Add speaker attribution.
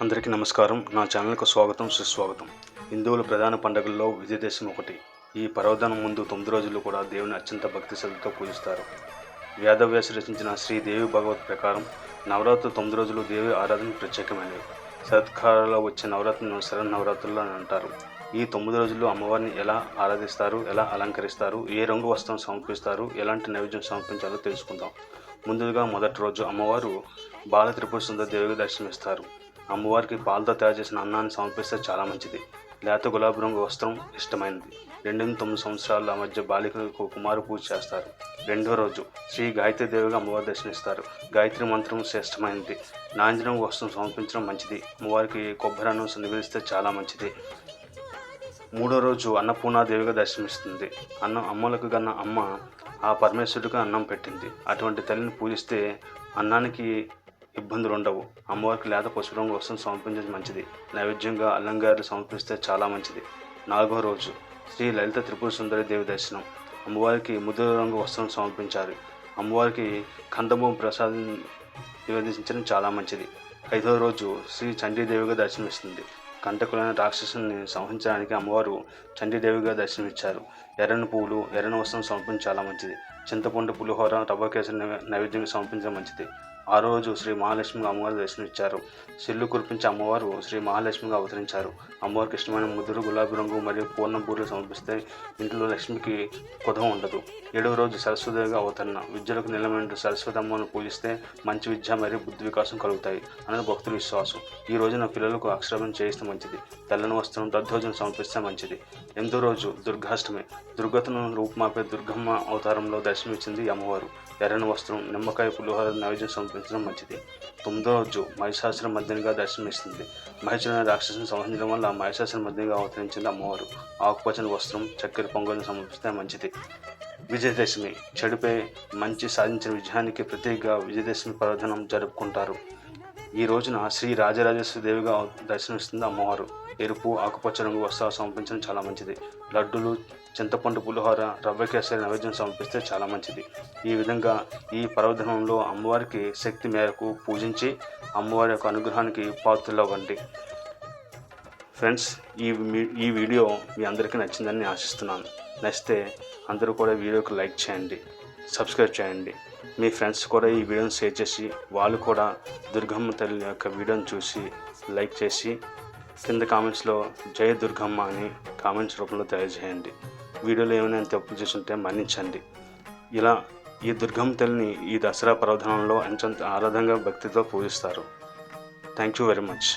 Speaker 1: అందరికీ నమస్కారం. నా ఛానల్కు స్వాగతం, సుస్వాగతం. హిందువుల ప్రధాన పండుగల్లో విజయదశమి ఒకటి. ఈ పర్వదినం ముందు 9 రోజులు కూడా దేవుని అత్యంత భక్తి శ్రద్ధతో పూజిస్తారు. వేదవ్యాస రచించిన శ్రీదేవి భగవత్ ప్రకారం నవరాత్రులు 9 రోజులు దేవి ఆరాధన ప్రత్యేకమైనవి. శరత్కాలంలో వచ్చే నవరాత్రులను శరన్నవరాత్రులు అని అంటారు. ఈ 9 రోజుల్లో అమ్మవారిని ఎలా ఆరాధిస్తారు, ఎలా అలంకరిస్తారు, ఏ రంగు వస్త్రం సమర్పిస్తారు, ఎలాంటి నైవేద్యం సమర్పించాలో తెలుసుకుందాం. ముందుగా మొదటి రోజు అమ్మవారు బాల త్రిపుర సుందరి దేవిగా దర్శనమిస్తారు. అమ్మవారికి పాలతో తయారు చేసిన అన్నాన్ని సమర్పిస్తే చాలా మంచిది. లేత గులాబీ రంగు వస్త్రం ఇష్టమైనది. 2-9 సంవత్సరాల మధ్య బాలికలకు కుమారు పూజ చేస్తారు. రెండో రోజు శ్రీ గాయత్రి దేవిగా అమ్మవారు దర్శనిస్తారు. గాయత్రి మంత్రం శ్రేష్టమైనది. నాంజన రంగు వస్త్రం సమర్పించడం మంచిది. అమ్మవారికి కొబ్బరి అన్నం నివేదిస్తే చాలా మంచిది. మూడో రోజు అన్నపూర్ణాదేవిగా దర్శనమిస్తుంది. అమ్మలకు కన్నా అమ్మ ఆ పరమేశ్వరుడికి అన్నం పెట్టింది. అటువంటి తల్లిని పూజిస్తే అన్నానికి ఇబ్బందులు ఉండవు. అమ్మవారికి లేత పసుపు రంగు వస్త్రం సమర్పించడం మంచిది. నైవేద్యంగా అల్లంగారులు సమర్పిస్తే చాలా మంచిది. నాలుగో రోజు శ్రీ లలిత త్రిపుర సుందరి దేవి దర్శనం. అమ్మవారికి ముద్ర రంగు వస్త్రం సమర్పించాలి. అమ్మవారికి కందమూలం ప్రసాదం నివేదించడం చాలా మంచిది. ఐదో రోజు శ్రీ చండీదేవిగా దర్శనమిస్తుంది. కంటకులైన రాక్షసుని సంహరించడానికి అమ్మవారు చండీదేవిగా దర్శనమిచ్చారు. ఎర్రని పువ్వులు, ఎర్రని వస్త్రం సమర్పించడం చాలా మంచిది. చింతపండు, పులిహోర, రవ్వ కేసరి నైవేద్యంగా సమర్పించడం మంచిది. ఆ రోజు శ్రీ మహాలక్ష్మిగా అమ్మవారు దర్శనమిచ్చారు. సిల్లు కురిపించి అమ్మవారు శ్రీ మహాలక్ష్మిగా అవతరించారు. అమ్మవారికి ఇష్టమైన ముదురు గులాబీ రంగు మరియు పూర్ణం పూలు సమర్పిస్తే ఇంట్లో లక్ష్మికి కుదం ఉండదు. 7వ రోజు సరస్వతిగా అవతరణ. విద్యలకు నిలమైన సరస్వతి అమ్మను పూజిస్తే మంచి విద్య మరియు బుద్ధి వికాసం కలుగుతాయి అనేది భక్తుల విశ్వాసం. ఈ రోజున పిల్లలకు అక్షరాభ్యాసం చేయిస్తే మంచిది. తెల్లని వస్త్రం, దద్దోజనం సమర్పిస్తే మంచిది. 8వ రోజు దుర్గాష్టమి. దుర్గతను రూపుమాపే దుర్గమ్మ అవతారంలో దర్శనమిచ్చింది అమ్మవారు. ఎర్రని వస్త్రం, నిమ్మకాయ, పులిహోర నైవేద్యం సమర్పించడం మంచిది. 9వ రోజు మహిషాసుర మర్దినిగా దర్శనమిస్తుంది. మహిషులైన రాక్షసుని సంహరించడం వల్ల మహిషాసుర మర్దినిగా అవతరించింది అమ్మవారు. ఆకుపచ్చని వస్త్రం, చక్కెర పొంగల్ని సమర్పిస్తే మంచిది. విజయదశమి. చెడుపై మంచి సాధించిన విజయానికి ప్రతీకగా విజయదశమి పర్వదినం జరుపుకుంటారు. ఈ రోజున శ్రీ రాజరాజేశ్వరి దేవిగా దర్శనమిస్తుంది అమ్మవారు. ఎరుపు, ఆకుపచ్చ రంగు వస్త్రాలు సమర్పించడం చాలా మంచిది. లడ్డులు, చింతపండు, పులిహోర, రవ్వ కేసరి నైవేద్యం సమర్పిస్తే చాలా మంచిది. ఈ విధంగా ఈ పర్వదినంలో అమ్మవారికి శక్తి మేరకు పూజించి అమ్మవారి యొక్క అనుగ్రహానికి పాత్రలవ్వండి. ఫ్రెండ్స్, ఈ వీడియో మీ అందరికీ నచ్చిందని ఆశిస్తున్నాను. నచ్చితే అందరూ కూడా వీడియోకి లైక్ చేయండి, సబ్స్క్రైబ్ చేయండి. మీ ఫ్రెండ్స్ కూడా ఈ వీడియోని షేర్ చేసి వాళ్ళు కూడా దుర్గమ్మ తల్లి యొక్క వీడియోని చూసి లైక్ చేసి కింద కామెంట్స్లో జయ దుర్గమ్మ అని కామెంట్స్ రూపంలో తెలియజేయండి. వీడియోలో ఏమైనా తప్పు చేస్తుంటే మన్నించండి. ఇలా ఈ దుర్గమ్మ తల్లిని ఈ దసరా పర్వదినంలో ఎంతో ఆరాధనగా భక్తితో పూజిస్తారు. Thank you very much.